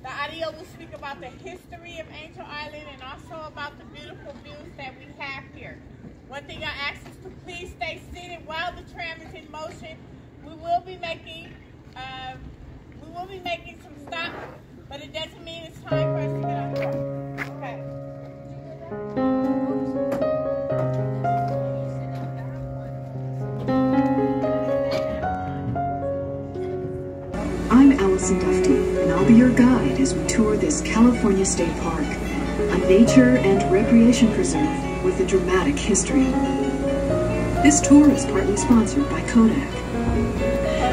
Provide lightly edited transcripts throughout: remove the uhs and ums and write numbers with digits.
The audio will speak about the history of Angel Island and also about the beautiful views that we have here. One thing I ask is to please stay seated while the tram is in motion. We will be making some stops, but it doesn't mean it's time for us to get on board. Okay. I'm Allison Dufty, and I'll be your guide as we tour this California State Park, a nature and recreation preserve with a dramatic history. This tour is partly sponsored by Kodak.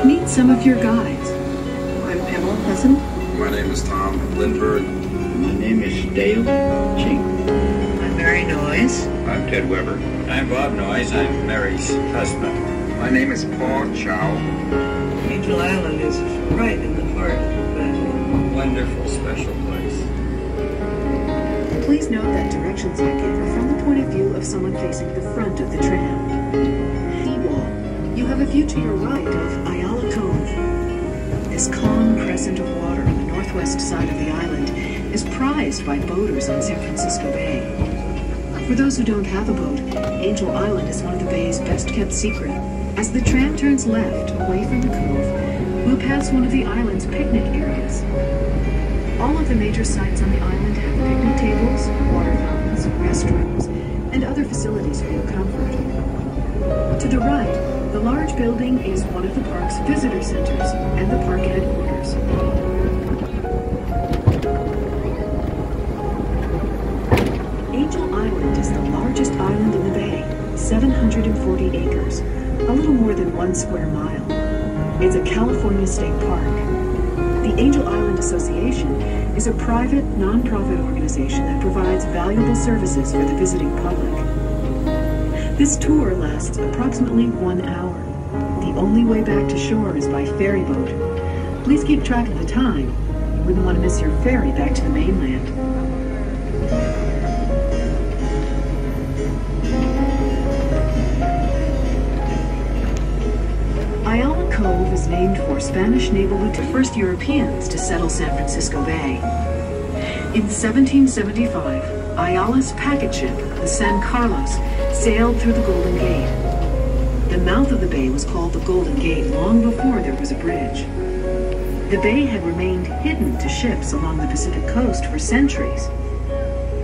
Meet some of your guides. I'm Pamela Pleasant. My name is Tom Lindbergh. My name is Dale Chink. I'm Mary Noyes. I'm Ted Weber. I'm Bob Noyes. I'm Mary's husband. My name is Paul Chow. Angel Island is right in the heart of that wonderful, special place. Please note that directions I give are from the point of view of someone facing the front of the tram. Seawall. You have a view to your right of Ayala Cove. This calm crescent of water on the northwest side of the island is prized by boaters on San Francisco Bay. For those who don't have a boat, Angel Island is one of the bay's best-kept secrets. As the tram turns left, away from the cove, we'll pass one of the island's picnic areas. All of the major sites on the island have picnic tables, water fountains, restrooms, and other facilities for your comfort. To the right, the large building is one of the park's visitor centers and the park headquarters. Angel Island is the largest island in the bay, 740 acres, a little more than 1 square mile. It's a California state park. The Angel Island Association is a private, non-profit organization that provides valuable services for the visiting public. This tour lasts approximately 1 hour. The only way back to shore is by ferry boat. Please keep track of the time. You wouldn't want to miss your ferry back to the mainland. Ayala Cove is named for Spanish naval lieutenant, the first Europeans to settle San Francisco Bay. In 1775, Ayala's packet ship, the San Carlos, sailed through the Golden Gate. The mouth of the bay was called the Golden Gate long before there was a bridge. The bay had remained hidden to ships along the Pacific coast for centuries.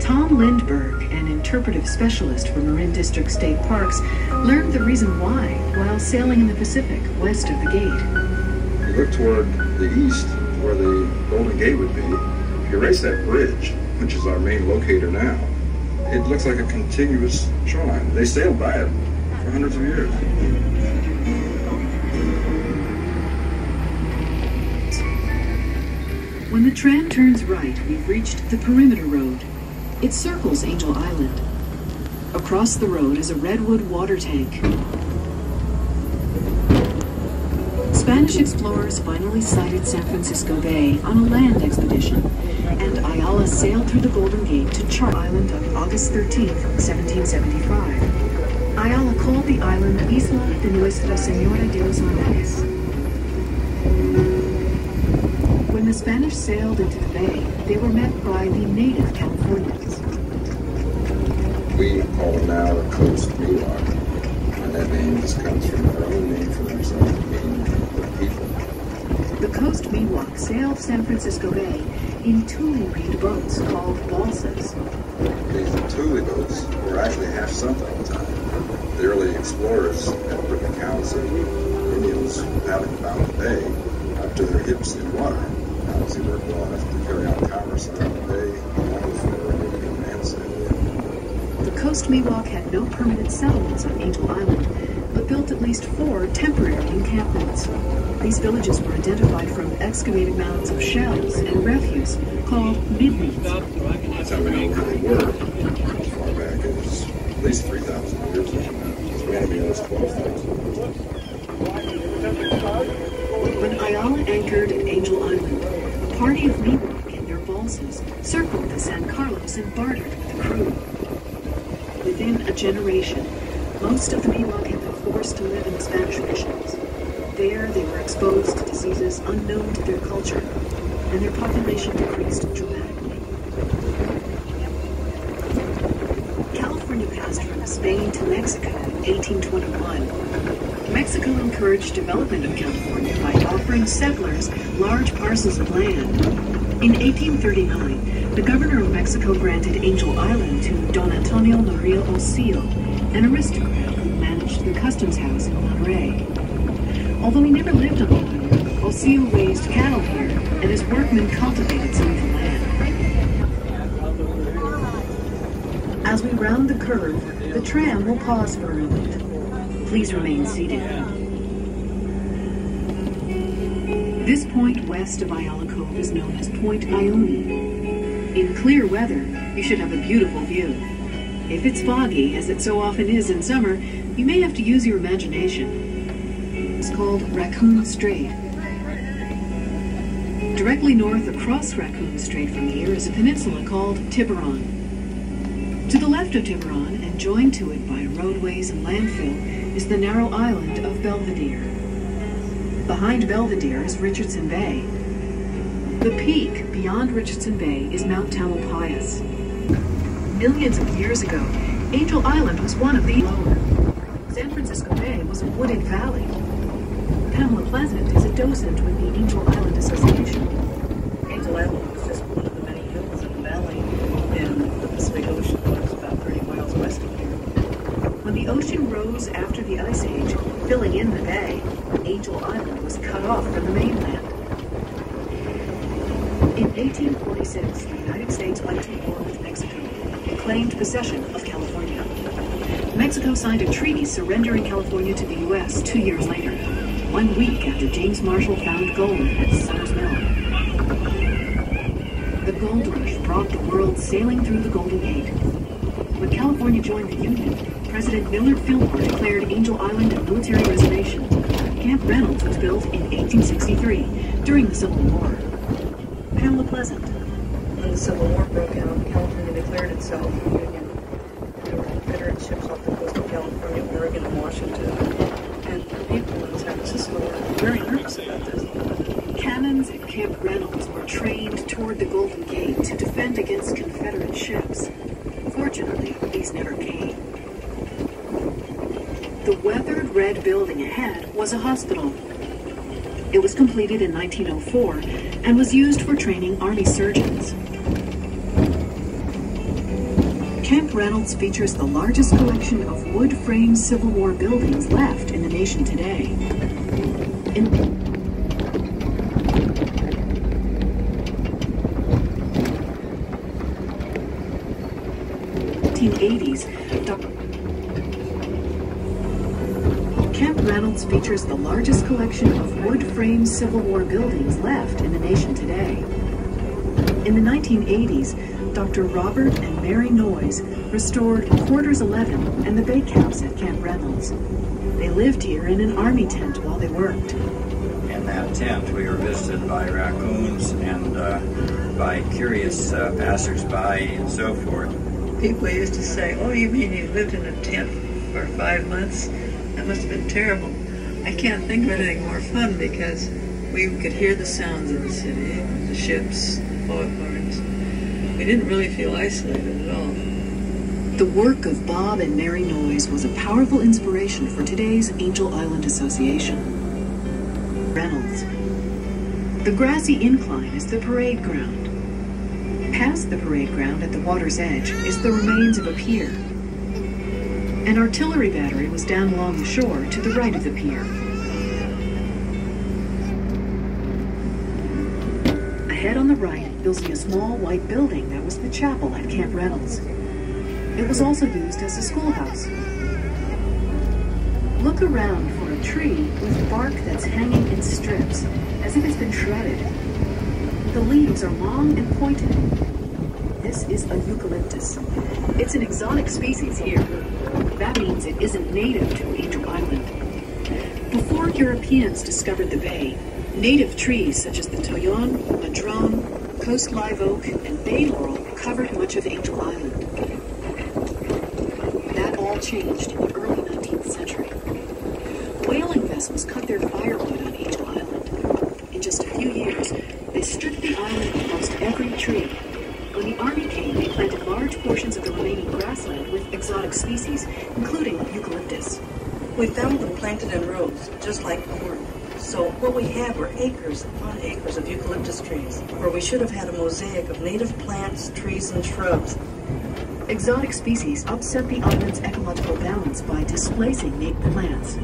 Tom Lindbergh, an interpretive specialist for Marin District State Parks, learned the reason why while sailing in the Pacific west of the gate. You look toward the east, where the Golden Gate would be. If you erase that bridge, which is our main locator now, it looks like a continuous shoreline. They sailed by it for hundreds of years. When the tram turns right, we've reached the Perimeter Road. It circles Angel Island. Across the road is a redwood water tank. Spanish explorers finally sighted San Francisco Bay on a land expedition, and Ayala sailed through the Golden Gate to Char Island on August 13, 1775. Ayala called the island Isla de Nuestra Señora de los Andes. When the Spanish sailed into the bay, they were met by the native Californians. We call them now the Coast Miwok, and that name just comes from their own name for themselves, meaning the people. The Coast Miwok sailed San Francisco Bay in tule-reed boats called balsas. These tule boats were actually half sunk all the time. The early explorers had written accounts of Indians paddling about the bay up to their hips in water. Obviously worked well enough to carry out commerce around the bay long before European man sailed. The Coast Miwok had no permanent settlements on Angel Island, but built at least 4 temporary encampments. These villages were identified from excavated mounds of shells and refuse called midweeds. That's how we know where they were as far back as at least 3,000 years ago. We had to be almost 12,000. When Ayala anchored at Angel Island, a party of Miwok and their balsas circled the San Carlos and bartered with the crew. Within a generation, most of the Miwok had been forced to live in the Spanish missions. There, they were exposed to diseases unknown to their culture, and their population decreased dramatically. California passed from Spain to Mexico in 1821. Mexico encouraged development of California by offering settlers large parcels of land. In 1839, the governor of Mexico granted Angel Island to Don Antonio Maria Ocio, an aristocrat who managed the customs house in Monterey. Although he never lived on the island, Ocio raised cattle here, and his workmen cultivated some of the land. As we round the curve, the tram will pause for a moment. Please remain seated. This point west of Ayala Cove is known as Point Ione. In clear weather, you should have a beautiful view. If it's foggy, as it so often is in summer, you may have to use your imagination. It's called Raccoon Strait. Directly north across Raccoon Strait from here is a peninsula called Tiburon. To the left of Tiburon, and joined to it by roadways and landfill, is the narrow island of Belvedere. Behind Belvedere is Richardson Bay. The peak beyond Richardson Bay is Mount Tamalpais. Millions of years ago, Angel Island was one of the lower. San Francisco Bay was a wooded valley. Pamela Pleasant is a docent with the Angel Island Association. Angel Island was just one of the many hills in the valley, and the Pacific Ocean was about 30 miles west of here. When the ocean rose after the Ice Age, filling in the bay, Angel Island was cut off from the mainland. In 1846, the United States went to war with Mexico and claimed possession of California. Mexico signed a treaty surrendering California to the U.S. 2 years later, 1 week after James Marshall found gold at Sutter's Mill. The gold rush brought the world sailing through the Golden Gate. When California joined the Union, President Millard Fillmore declared Angel Island a military reservation. Camp Reynolds was built in 1863 during the Civil War. Pamela Pleasant. When the Civil War broke out, California declared itself a union. There were Confederate ships off the coast of California, Oregon, and Washington. And the people in San Francisco were very nervous about this. Cannons at Camp Reynolds were trained toward the Golden Gate to defend against Confederate ships. Fortunately, these never came. The weathered red building ahead was a hospital. It was completed in 1904 and was used for training Army surgeons. Camp Reynolds features the largest collection of wood-frame Civil War buildings left in the nation today. In the 1980s, Camp Reynolds features the largest collection of wood-frame Civil War buildings left in the nation today. In the 1980s, Dr. Robert and Mary Noyes restored Quarters 11 and the bakehouse at Camp Reynolds. They lived here in an army tent while they worked. In that tent, we were visited by raccoons and by curious passers-by and so forth. People used to say, "Oh, you mean you lived in a tent for 5 months? That must have been terrible." I can't think of anything more fun because we could hear the sounds of the city, the ships, the foghorns. We didn't really feel isolated at all. The work of Bob and Mary Noyes was a powerful inspiration for today's Angel Island Association. Reynolds. The grassy incline is the parade ground. Past the parade ground at the water's edge is the remains of a pier. An artillery battery was down along the shore to the right of the pier. Ahead on the right, you'll see a small white building that was the chapel at Camp Reynolds. It was also used as a schoolhouse. Look around for a tree with bark that's hanging in strips, as if it's been shredded. The leaves are long and pointed. This is a eucalyptus. It's an exotic species here. That means it isn't native to Angel Island. Before Europeans discovered the bay, native trees such as the toyon, madrone, coast live oak, and bay laurel covered much of Angel Island. That all changed in the early 19th century. Whaling process was cut their firewood on Angel Island. In just a few years, they stripped the island of almost every tree. When the army came, they planted large portions of the remaining grassland with exotic species, including eucalyptus. We found them planted in rows, just like corn. So what we had were acres upon acres of eucalyptus trees, where we should have had a mosaic of native plants, trees, and shrubs. Exotic species upset the island's ecological balance by displacing native plants.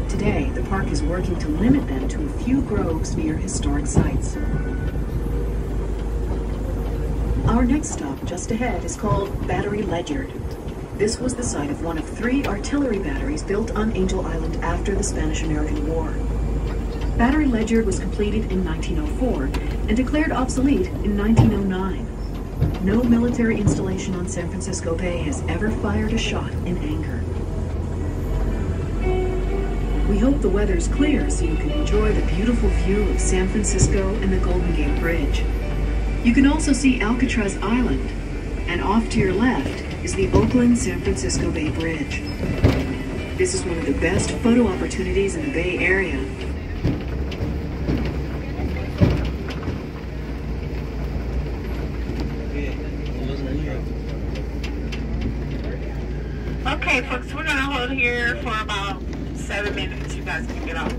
Today, the park is working to limit them to a few groves near historic sites. Our next stop just ahead is called Battery Ledyard. This was the site of one of 3 artillery batteries built on Angel Island after the Spanish-American War. Battery Ledyard was completed in 1904 and declared obsolete in 1909. No military installation on San Francisco Bay has ever fired a shot in anger. We hope the weather's clear so you can enjoy the beautiful view of San Francisco and the Golden Gate Bridge. You can also see Alcatraz Island, and off to your left is the Oakland-San Francisco Bay Bridge. This is one of the best photo opportunities in the Bay Area. Okay, folks, we're going to hold here for about 7 minutes. You guys can get off.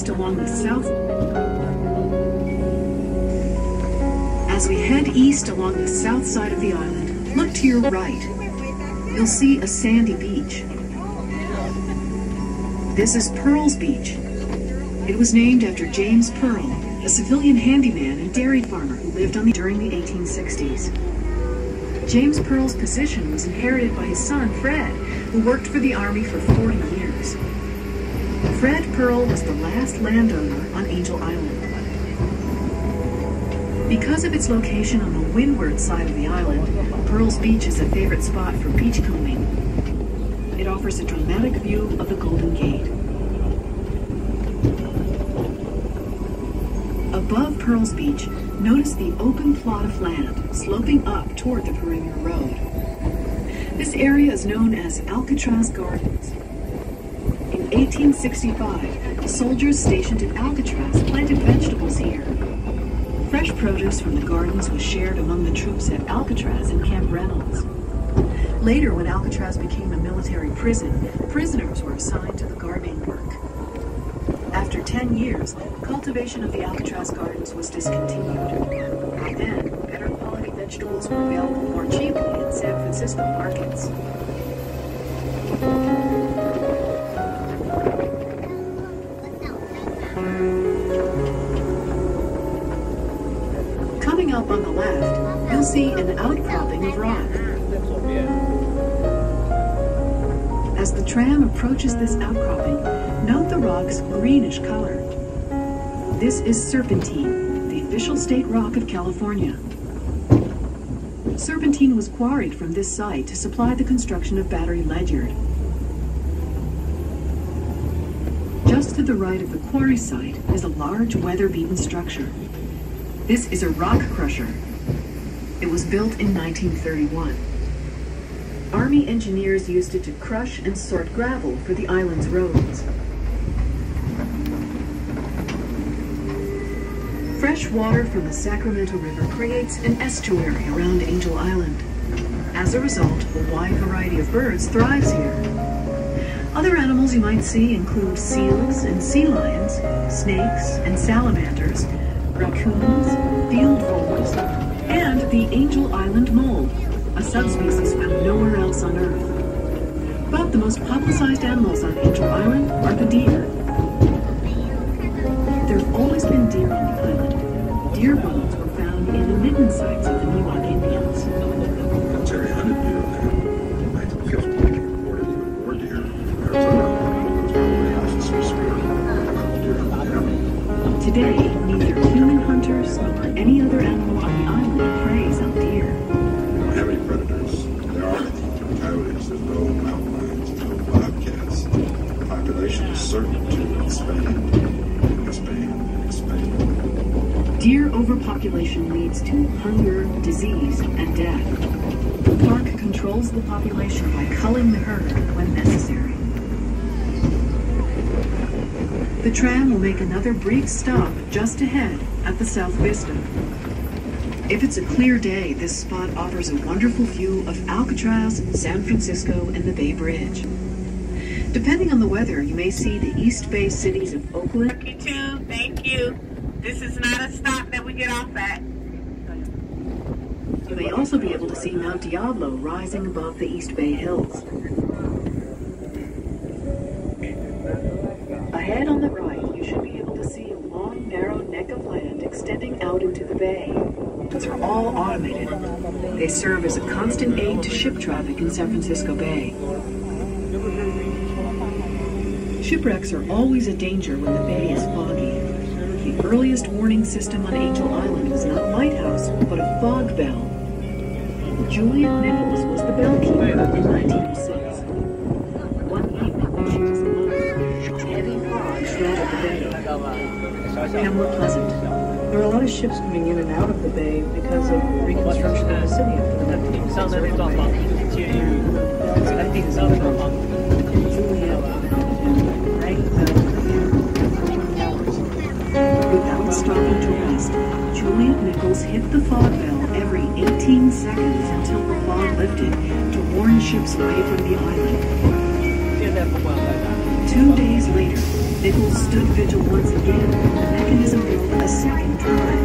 east along the south. As we head east along the south side of the island, look to your right. You'll see a sandy beach. This is Pearl's Beach. It was named after James Pearl, a civilian handyman and dairy farmer who lived during the 1860s. James Pearl's position was inherited by his son, Fred, who worked for the Army for 40 years. Fred Pearl was the last landowner on Angel Island. Because of its location on the windward side of the island, Pearl's Beach is a favorite spot for beachcombing. It offers a dramatic view of the Golden Gate. Above Pearl's Beach, notice the open plot of land sloping up toward the Perimeter Road. This area is known as Alcatraz Gardens. In 1865, soldiers stationed at Alcatraz planted vegetables here. Fresh produce from the gardens was shared among the troops at Alcatraz and Camp Reynolds. Later, when Alcatraz became a military prison, prisoners were assigned to the gardening work. After 10 years, cultivation of the Alcatraz Gardens was discontinued. By then, better quality vegetables were available more cheaply in San Francisco markets. Coming up on the left, you'll see an outcropping of rock. As the tram approaches this outcropping, note the rock's greenish color. This is serpentine, the official state rock of California. Serpentine was quarried from this site to supply the construction of Battery Ledyard. Just to the right of the quarry site is a large weather-beaten structure. This is a rock crusher. It was built in 1931. Army engineers used it to crush and sort gravel for the island's roads. Fresh water from the Sacramento River creates an estuary around Angel Island. As a result, a wide variety of birds thrives here. Other animals you might see include seals and sea lions, snakes and salamanders, raccoons, field voles, and the Angel Island mole, a subspecies found nowhere else on Earth. But the most publicized animals on Angel Island are the deer. There have always been deer on the island. Deer bones were found in the midden sites of the Miwok Indians. Terry hunted deer there in 1950. Reported even more deer in Arizona. Probably houses for spirit. Deer in the county. Today, neither human hunters nor any other animal on the island preys on deer. We don't have any predators. There are no coyotes, there's no mountain lions, no bobcats. The population is certain to expand. Deer overpopulation leads to hunger, disease, and death. The park controls the population by culling the herd when necessary. The tram will make another brief stop just ahead at the South Vista. If it's a clear day, this spot offers a wonderful view of Alcatraz, San Francisco, and the Bay Bridge. Depending on the weather, you may see the East Bay cities of Oakland. You too. Thank you. This is not a stop that we get off at. You may also be able to see Mount Diablo rising above the East Bay Hills. Ahead on the right, you should be able to see a long, narrow neck of land extending out into the bay. These are all automated. They serve as a constant aid to ship traffic in San Francisco Bay. Shipwrecks are always a danger when the bay is foggy. The earliest warning system on Angel Island was not a lighthouse, but a fog bell. Juliet Nichols was the bellkeeper in 1906. One evening when she was alone, heavy fog shrouded the bay. Pamela Pleasant. There are a lot of ships coming in and out of the bay because of reconstruction of the city after the 1960s. Without stopping to rest, Juliet Nichols hit the fog bell every 18 seconds until the fog lifted to warn ships away from the island. 2 days later, Nichols stood vigil once again. The mechanism built a second drive.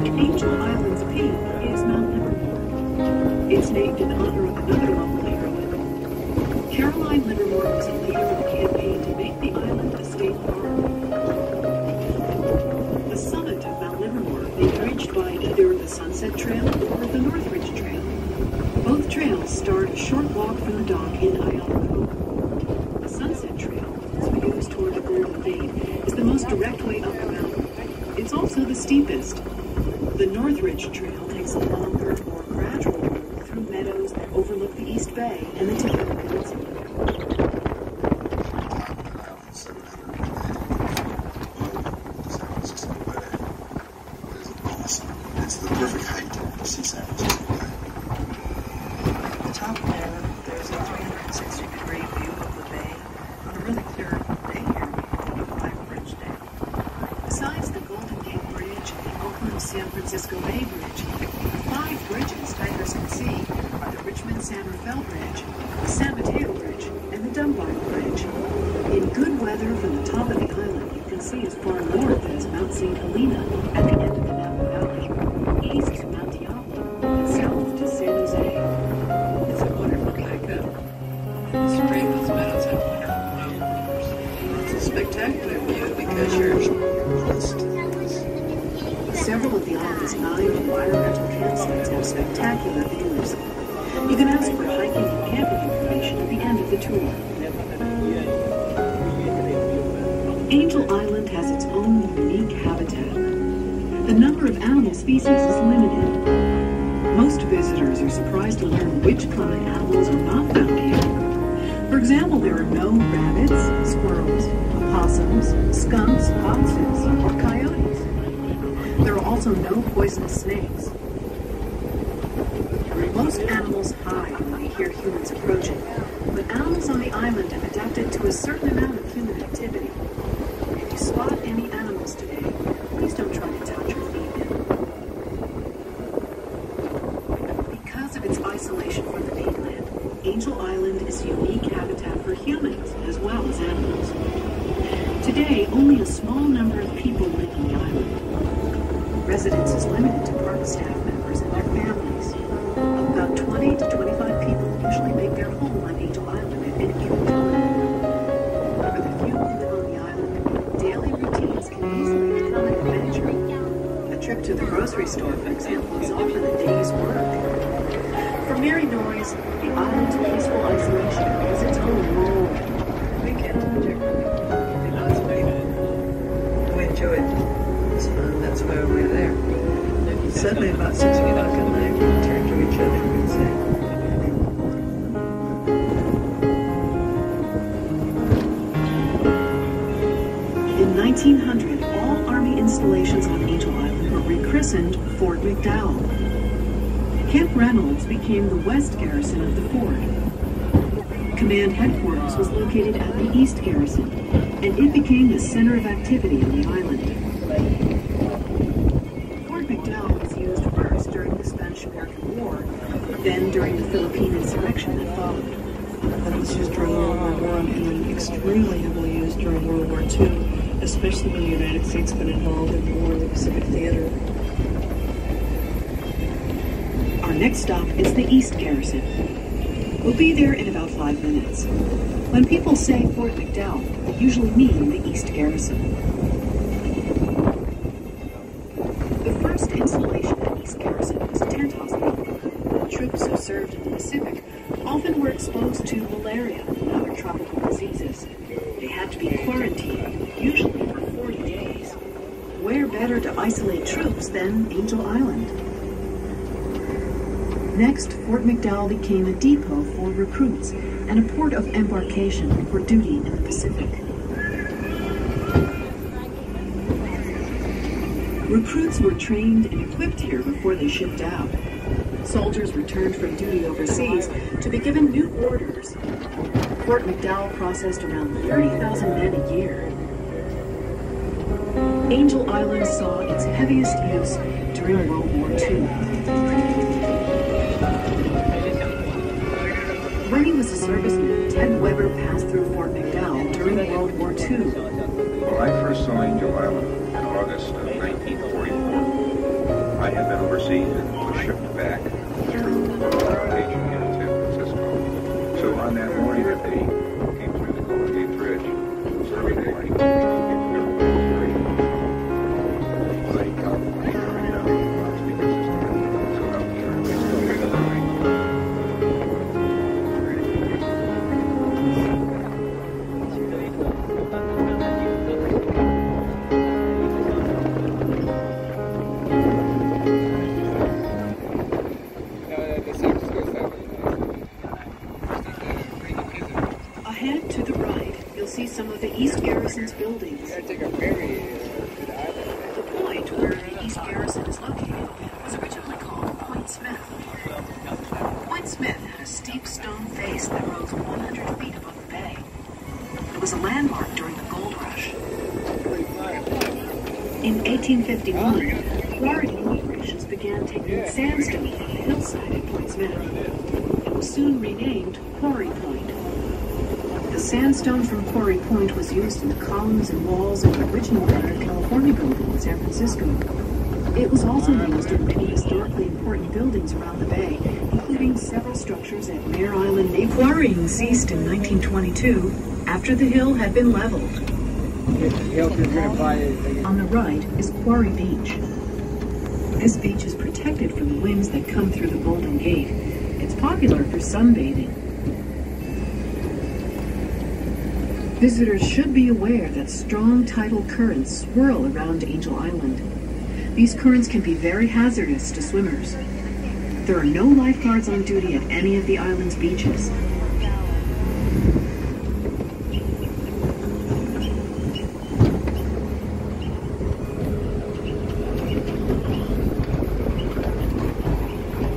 Angel Island's peak is Mount Livermore. It's named in honor of another local heroine. Caroline Livermore was a leader in the campaign to make the island a state park. The summit of Mount Livermore may be reached by either the Sunset Trail or the Northridge Trail. Both trails start a short walk from the dock in Ayala Cove. The Sunset Trail, as we goes toward the Golden Gate, is the most direct way up the mountain. It's also the steepest. The Northridge Trail takes a longer, more gradual route through meadows that overlook the East Bay and the Tibetan Peninsula. It's the perfect height to see San Francisco Bay. At the top there, there's a 360-degree view of the bay. On a really clear day here, we have a 5-bridge day. Besides the Golden Gate Bridge and the Oakland-San Francisco Bay Bridge, the 5 bridges hikers can see are the Richmond-San Rafael Bridge, the San Mateo Bridge, and the Dunbar Bridge. In good weather from the top of the island, you can see as far north as Mount St. Helena at the end of the Napa Valley, east to Mount Diablo, and south to San Jose. It's a wonderful hike up. In the spring, those meadows have wonderful flowers. It's a spectacular view because you're Several of the island's 9 environmental campsites have spectacular views. You can ask for hiking and camping information at the end of the tour. Angel Island has its own unique habitat. The number of animal species is limited. Most visitors are surprised to learn which common animals are not found here. For example, there are no rabbits, squirrels, opossums, skunks, foxes, or coyotes. There are also no poisonous snakes. Most animals hide when they hear humans approaching, but animals on the island have adapted to a certain amount of human activity. If you spot any animals today, please don't try to touch or feed them. Because of its isolation from the mainland, Angel Island is a unique habitat for humans as well as animals. Today, only a small number of people live on the island. Residence is limited to park staff members and their families. About 20 to 25 people usually make their home on Angel Island at any given time. For the few who live on the island, daily routines can easily become an adventure. A trip to the grocery store, for example, is often a day's work. For Mary Norris, the island's peaceful isolation has its own role. we can't particularly. We enjoy it. It's fun. That's why we're there. Suddenly, about 6 o'clock at night, we turn to each other and say, In 1900, all Army installations on Angel Island were rechristened Fort McDowell. Camp Reynolds became the west garrison of the fort. Command headquarters was located at the east garrison, and it became the center of activity on the island. Fort McDowell was used first during the Spanish-American War, then during the Philippine insurrection that followed. that was used during World War I and then extremely heavily used during World War II, especially when the United States got involved in the war in the Pacific Theater. Our next stop is the East Garrison. We'll be there in about 5 minutes. When people say Fort McDowell, they usually mean the East Garrison. The first installation at East Garrison was a tent hospital. The troops who served in the Pacific often were exposed to malaria and other tropical diseases. They had to be quarantined, usually for 40 days. Where better to isolate troops than Angel Island? Next, Fort McDowell became a depot for recruits and a port of embarkation for duty in the Pacific. Recruits were trained and equipped here before they shipped out. Soldiers returned from duty overseas to be given new orders. Fort McDowell processed around 30,000 men a year. Angel Island saw its heaviest use during World War II. serviceman Ted Weber passed through Fort McDowell during World War II. Well, I first saw Angel Island in August of 1944. I had been overseas and was shipped back through detention in San Francisco. So on that morning that they came through the Golden Gate Bridge, Sunday morning, Ahead to the right, you'll see some of the East Garrison's buildings. You gotta take a ferry to the island. The point where the East Garrison is located was originally called Point Smith. Point Smith had a steep stone face that rose 100 feet above the bay. It was a landmark during the gold rush. In 1851, quarrying operations began taking sandstone from the hillside at Point Smith. It was soon renamed Quarry Point. The sandstone from Quarry Point was used in the columns and walls of the original Bank of California building in San Francisco. It was also used in many historically important buildings around the bay, including several structures at Mare Island Naval. Quarrying ceased in 1922 after the hill had been leveled. On the right is Quarry Beach. This beach is protected from the winds that come through the Golden Gate. It's popular for sunbathing. Visitors should be aware that strong tidal currents swirl around Angel Island. These currents can be very hazardous to swimmers. There are no lifeguards on duty at any of the island's beaches.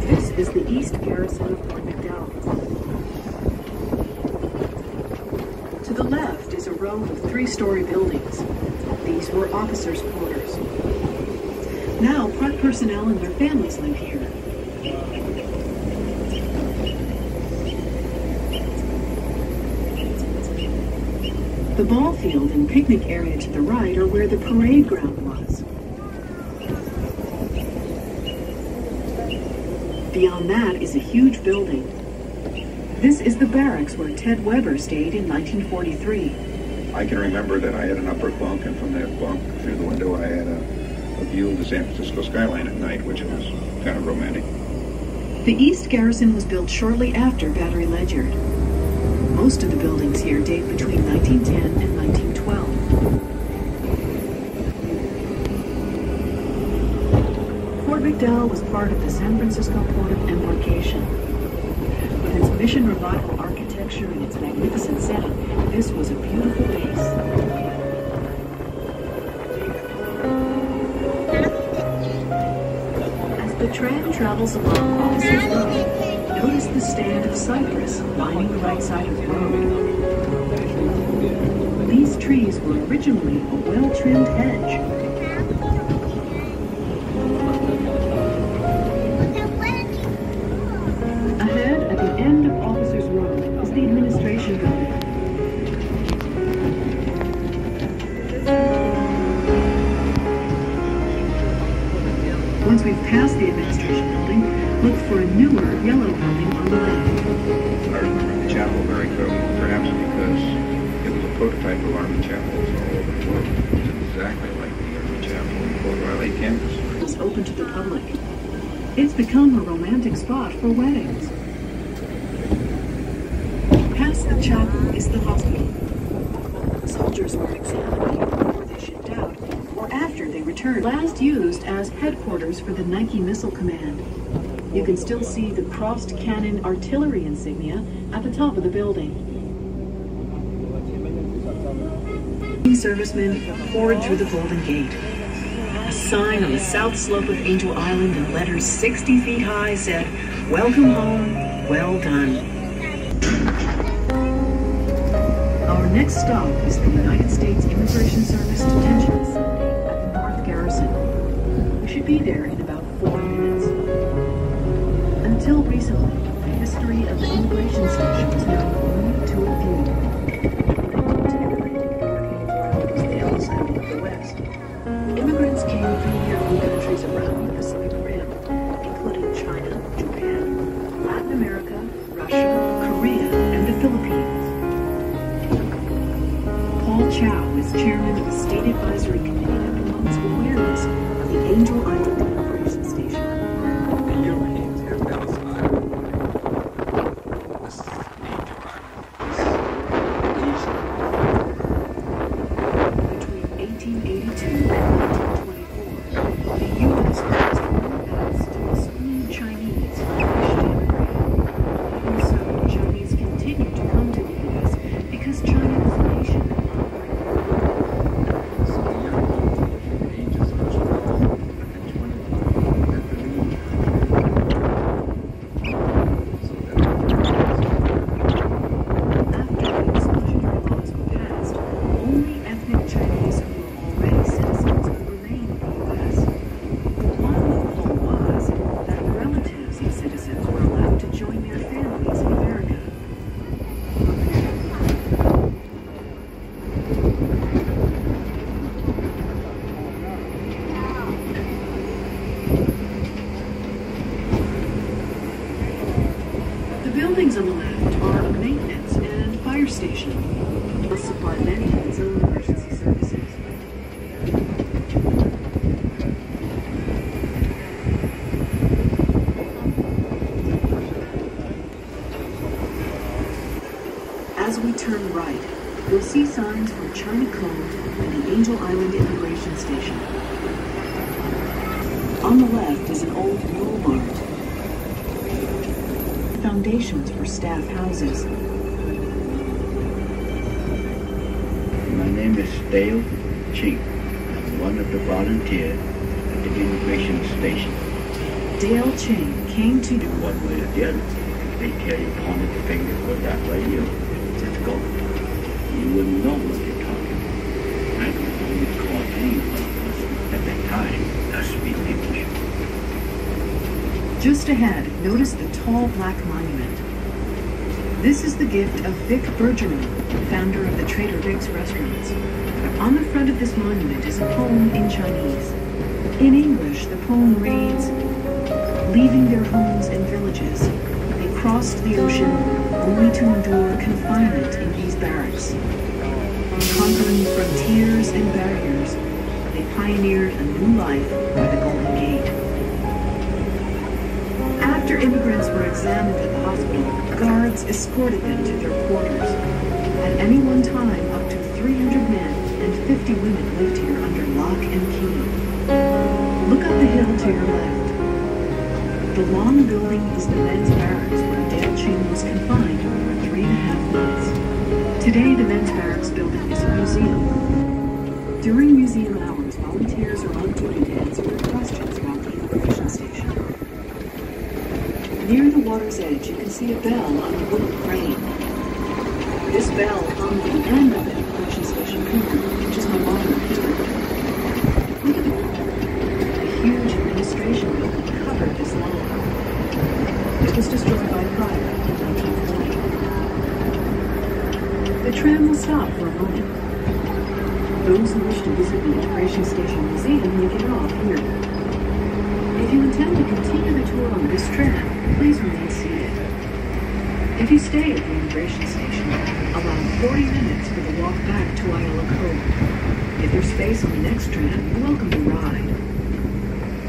This is the East Garrison of Fort McDowell. To the left is a row of 3-story buildings. These were officers' quarters. Now, park personnel and their families live here. The ball field and picnic area to the right are where the parade ground was. Beyond that is a huge building. This is the barracks where Ted Weber stayed in 1943. I can remember that I had an upper bunk, and from that bunk through the window I had a view of the San Francisco skyline at night, which was kind of romantic. The East Garrison was built shortly after Battery Ledyard. Most of the buildings here date between 1910 and 1912. Fort McDowell was part of the San Francisco Port of Embarkation. With its mission revival architecture and its magnificent setting, this was a beautiful base. As the tram travels along Officers Road, notice the stand of cypress lining the right side of the road. These trees were originally a well-trimmed hedge. Ahead, at the end of Officers Road, is the administration building. Once we've passed the administration building, look for a newer yellow building on the left. I remember the chapel very clearly, perhaps because it was a prototype of Army Chapel. It's exactly like the Army Chapel in Fort Riley, Kansas. It's open to the public. It's become a romantic spot for weddings. Past the chapel is the hospital. Soldiers were examined before they shipped out, or after they returned. Last used as headquarters for the Nike Missile Command. You can still see the crossed cannon artillery insignia at the top of the building. Servicemen poured through the Golden Gate. A sign on the south slope of Angel Island in letters 60 feet high said, "Welcome home, well done." Our next stop is the United States Immigration Service Detention Facility at the North Garrison. We should be there in about 4 minutes. Until recently, the history of the immigration station was known of a state advisory committee that promotes awareness of the Angel Island Immigration Station. Between 1882 and 1924, the U.S. passed more acts to exclude Chinese from the immigrate. And so, Chinese continue to come to the U.S. because China is a nation of buildings on the left are a maintenance and fire station. It will supply many of its own emergency services. As we turn right, you'll see signs for China Cove and the Angel Island Immigration Station. On the left is an old mule mart. Foundations for staff houses. My name is Dale Ching. I'm one of the volunteers at the immigration station. Dale Ching came to do one way or the other. They tell you point the finger for that way, you just go. You wouldn't know what they're talking about. I could only call any one of us at that time that speak English. Just ahead, notice the tall black monument. This is the gift of Vic Bergerman, founder of the Trader Vic's restaurants. On the front of this monument is a poem in Chinese. In English, the poem reads, "Leaving their homes and villages, they crossed the ocean only to endure confinement in these barracks. Conquering frontiers and barriers, they pioneered a new life by the Golden Gate." After immigrants were examined at the hospital, guards escorted them to their quarters. At any one time, up to 300 men and 50 women lived here under lock and key. Look up the hill to your left. The long building is the men's barracks where Dale Ching was confined for 3.5 months. Today, the men's barracks building is a museum. During museum hours, volunteers are on duty to answer their questions about the immigration station. Near the water's edge, you can see a bell on a wooden crane. This bell hung the end of the immigration station pillar, which is no longer here. Look at the A huge administration building covered this lawn. It was destroyed by fire in 1940. The tram will stop for a moment. Those who wish to visit the immigration station museum may get off here. If you intend to continue the tour on this tram, please remain seated. If you stay at the immigration station, allow 40 minutes for the walk back to Isla Cove. If there's space on the next tram, you're welcome to ride.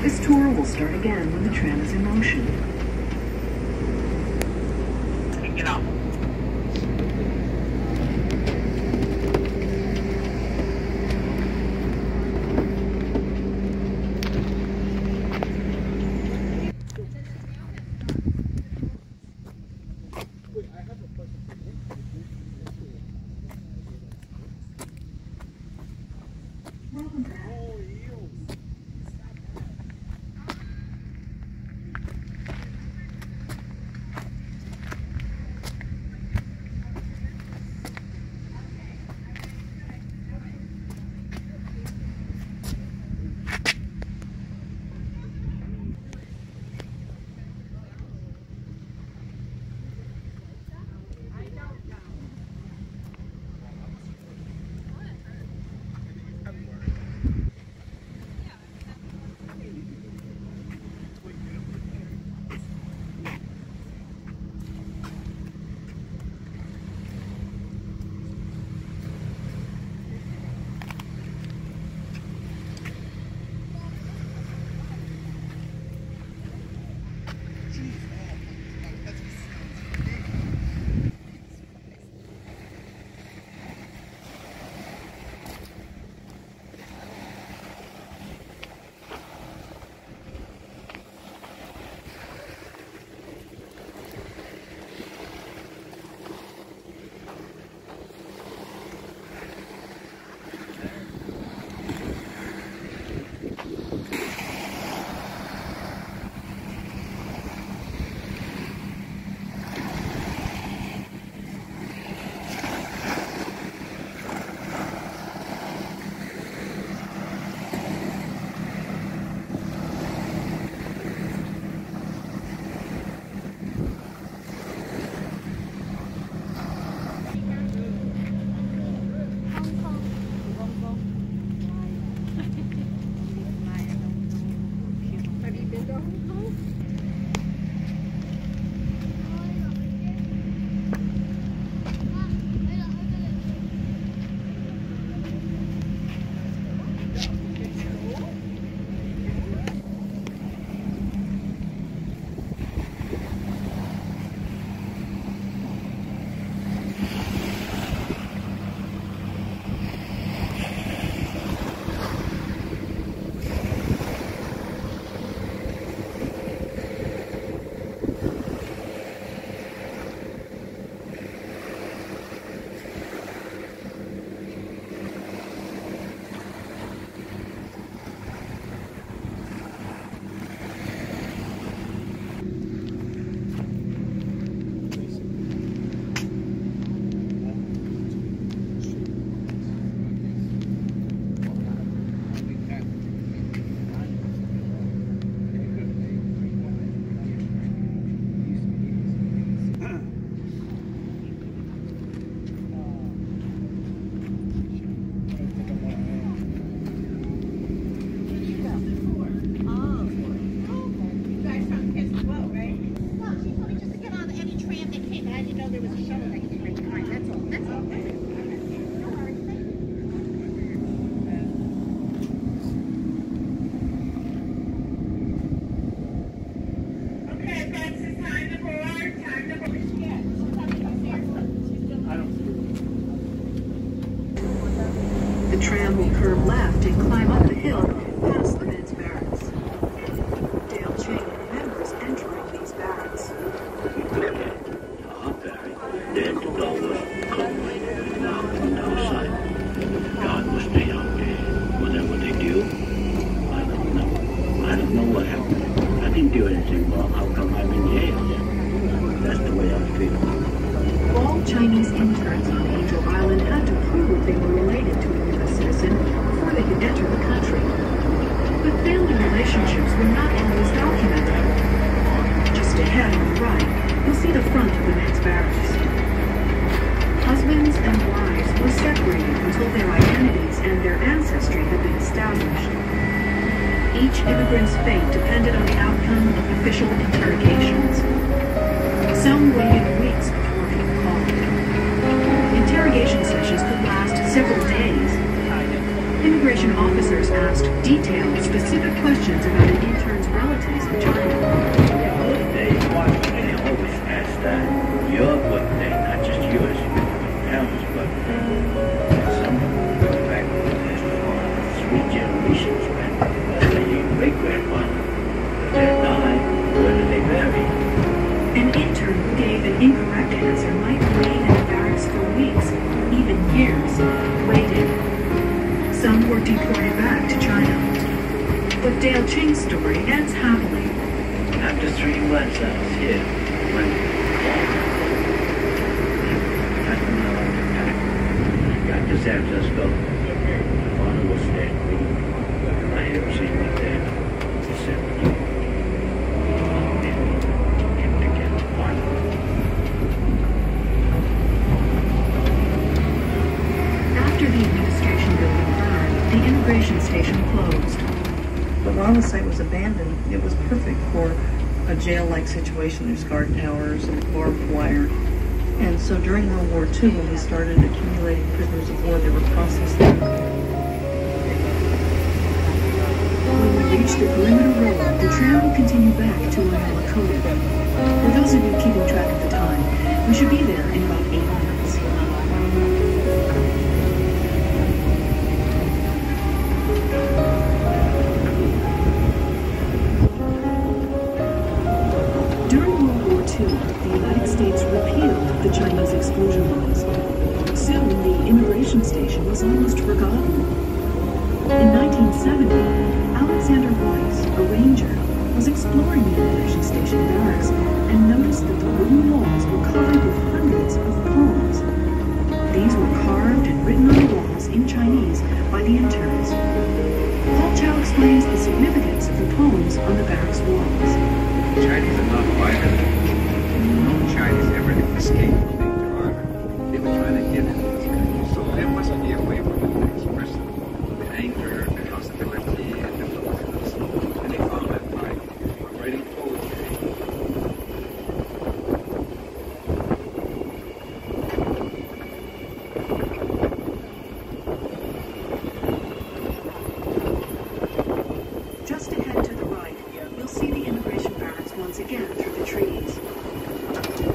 This tour will start again when the tram is in motion. Take it off. know there was a shovel that came right behind. That's all. That's all. No worries. Thank you. Okay, folks, it's time to board. Time to board. Yeah, she's coming upstairs. She's still. I don't see her. The tram will curve left and climb up the hill past the men's barracks. Dale Ching remembers entering these barracks. Dead to go was cold. Now on the outside. God will stay out there. Whatever they do, I don't know. I don't know what happened. I didn't do anything wrong. How come I'm in jail? That's the way I feel. All Chinese interns on Angel Island had to prove they were related to a U.S. citizen before they could enter the country. But family relationships were not always documented. Just ahead on the right, you'll see the front of the men's barracks. Husbands and wives were separated until their identities and their ancestry had been established. Each immigrant's fate depended on the outcome of official interrogations. Some waited weeks before being called. Interrogation sessions could last several days. Immigration officers asked detailed, specific questions about an intern's relatives in China. They always ask that. Your birthday, not just yours, parents' birthday. Some of them go back for 3 generations back. Your great-grandfather. They died. Where did they bury? An intern who gave an incorrect answer might remain in the barracks for weeks, even years, waiting. Some were deported back to China. But Dale Ching's story ends happily. After 3 months I was here, when I don't know how to pack. Got to San Francisco. My father was dead. My everything was dead. Except you. After the administration building burned, the immigration station closed. But while the site was abandoned, it was perfect for a jail-like situation. There's guard towers and barbed wire. And so during World War II, when we started accumulating prisoners of war, they were processed there. When we reach the perimeter road, the tram will continue back to Islandin. For those of you keeping track of the time, we should be there in about 8 minutes. During World War II, the United States repealed the Chinese Exclusion Laws. Soon, the immigration station was almost forgotten. In 1970, Alexander Weiss, a ranger, was exploring the immigration station barracks and noticed that the wooden walls were covered with hundreds of poems. These were carved and written on the walls in Chinese by the interns. Paul Chow explains the significance of the poems on the barracks walls. Chinese are not violent. No Chinese ever escaped from being Iran. They were trying to get into this country. So there must be a way for them to express the anger, the hostility, and the loneliness. And they found that by writing poetry. Just ahead to the right, you'll see the immigration barracks once again through the trees.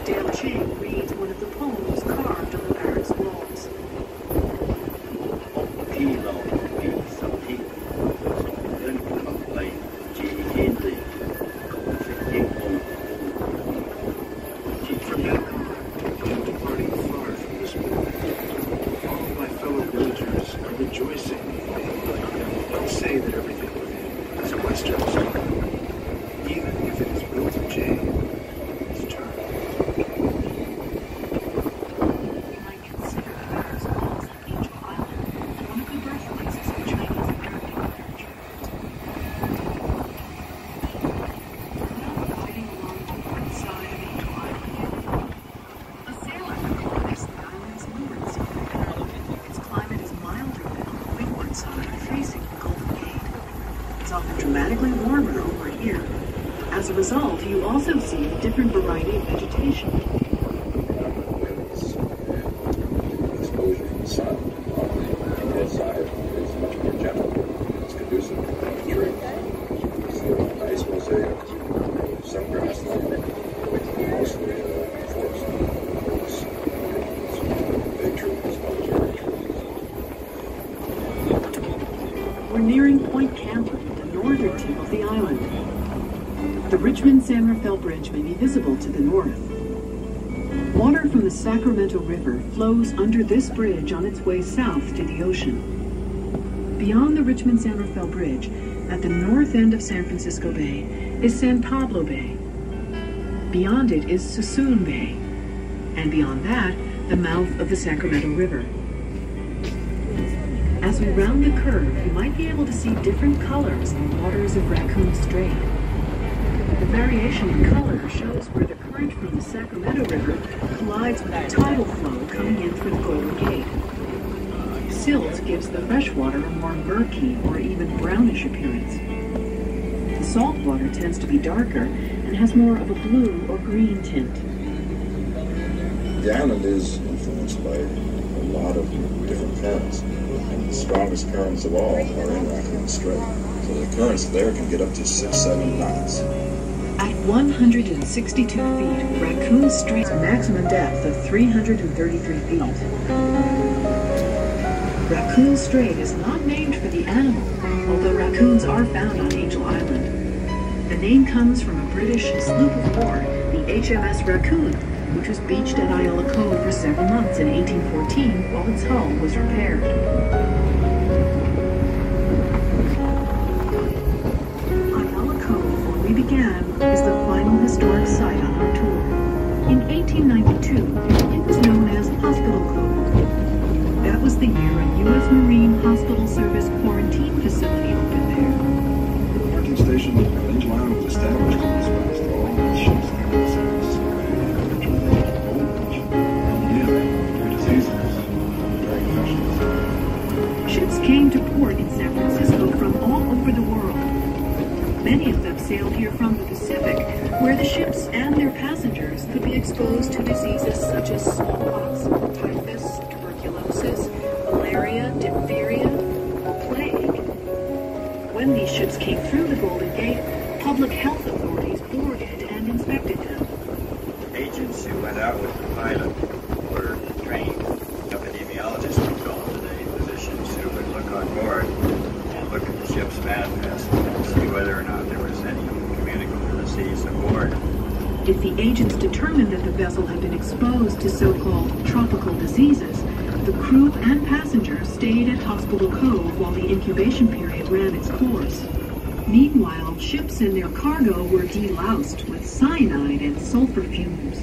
Dale Ching reads one of the poems carved on the barracks walls. From that moment, I am departing far from this world. All of my fellow villagers are rejoicing with me. They'll say that everything within is a Western star, even if it is built of jade. It's turned. You might consider the barracks walls at Angel Island one of the birthplaces of Chinese American literature. Now riding along the north side of Angel Island, a sailor recalls the island's moored zone. Its climate is milder than on the windward side, facing the Golden Gate. It's often dramatically warmer over here. As a result, you also see a different variety of vegetation. Richmond-San Rafael Bridge may be visible to the north. Water from the Sacramento River flows under this bridge on its way south to the ocean. Beyond the Richmond-San Rafael Bridge, at the north end of San Francisco Bay, is San Pablo Bay. Beyond it is Suisun Bay, and beyond that, the mouth of the Sacramento River. As we round the curve, you might be able to see different colors in the waters of Raccoon Strait. The variation in color shows where the current from the Sacramento River collides with the tidal flow coming in through the Golden Gate. Silt gives the fresh water a more murky or even brownish appearance. The salt water tends to be darker and has more of a blue or green tint. The island is influenced by a lot of different currents, and the strongest currents of all are in Raccoon Strait. So the currents there can get up to 6-7 knots. At 162 feet, Raccoon Strait's maximum depth of 333 feet. Raccoon Strait is not named for the animal, although raccoons are found on Angel Island. The name comes from a British sloop of war, the HMS Raccoon, which was beached at Ayala Cove for several months in 1814 while its hull was repaired. Ayala Cove, where we began, is the final historic site on our tour. In 1892, it was known as Hospital Cove. That was the year a U.S. Marine Hospital Service quarantine facility opened there. The quarantine station in Angel Island was established in response to all the ships that were service. Ships came to port in San Francisco from all over the world. Many of them sailed here from the Pacific, where the ships and their passengers could be exposed to diseases such as smallpox, typhus, tuberculosis, malaria, diphtheria, or plague. When these ships came through the Golden Gate, public health authorities boarded and inspected them. Agents who went out with the pilot were trained epidemiologists, we call them today, physicians who would look on board and look at the ship's manifest and see whether or not there was any communicable disease aboard. If the agents determined that the vessel had been exposed to so-called tropical diseases, the crew and passengers stayed at Hospital Cove while the incubation period ran its course. Meanwhile, ships and their cargo were deloused with cyanide and sulfur fumes.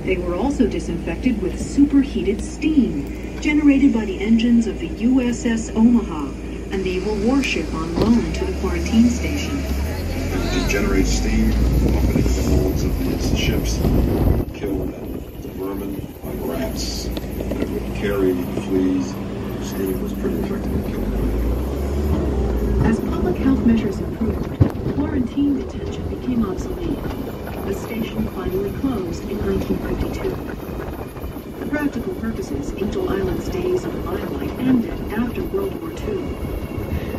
They were also disinfected with superheated steam, generated by the engines of the USS Omaha, a naval warship on loan to the quarantine station. It just generates steam, pump it into the holds of these ships, kill the vermin like rats that would carry fleas. Steam was pretty effective at killing them. As public health measures improved, quarantine detention became obsolete. The station finally closed in 1952. For practical purposes, Angel Island's days of limelight ended after World War II.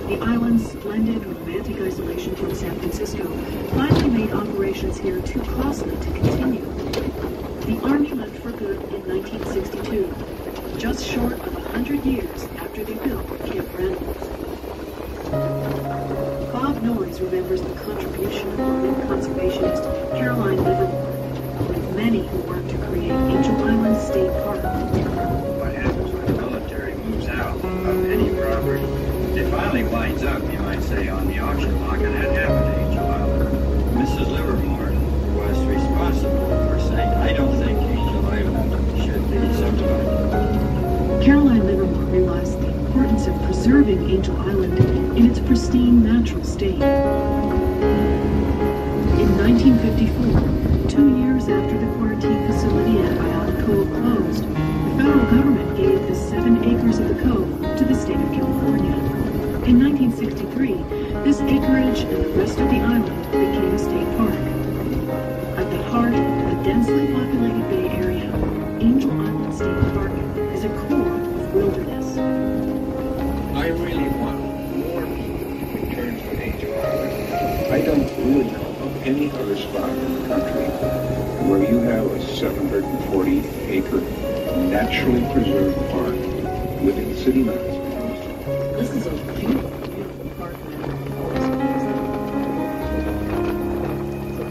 The island's splendid romantic isolation from San Francisco finally made operations here too costly to continue. The Army left for good in 1962, just short of 100 years after they built Camp Reynolds. Bob Noyes remembers the contribution of marine conservationist Caroline Livermore, with many who worked to create Angel Island State Park. What happens when the military moves out of any property? It finally winds up, you might say, on the auction block, and that happened to Angel Island. Mrs. Livermore was responsible for saying, I don't think Angel Island should be subdivided. Caroline Livermore realized the importance of preserving Angel Island in its pristine natural state. In 1954, 2 years after the quarantine facility at Ayala Cove closed, the federal government gave the 7 acres of the cove to the state of California. In 1963, this acreage and the rest of the island became a state park. At the heart of the densely populated Bay Area, Angel Island State Park is a core of wilderness. I really want more people to return to Angel Island. I don't really know of any other spot in the country where you have a 740-acre naturally preserved park within city limits. This is a beautiful, beautiful park. So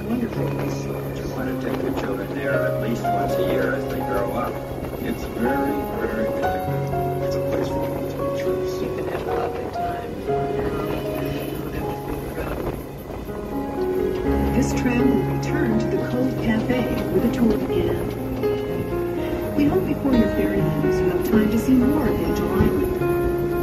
Islands. You want to take your children there at least once a year as they grow up. It's very, very good. It's a place for people to be true. You can have a lovely time. This tram will return to the Cove Cafe where the tour began. We hope before your ferry leaves you have time to see more of Angel Island.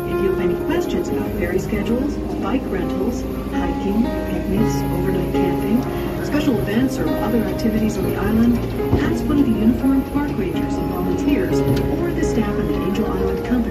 If you have any questions about ferry schedules, bike rentals, hiking, picnics, overnight camping, special events, or other activities on the island, ask one of the uniformed park rangers and volunteers or the staff of the Angel Island Company.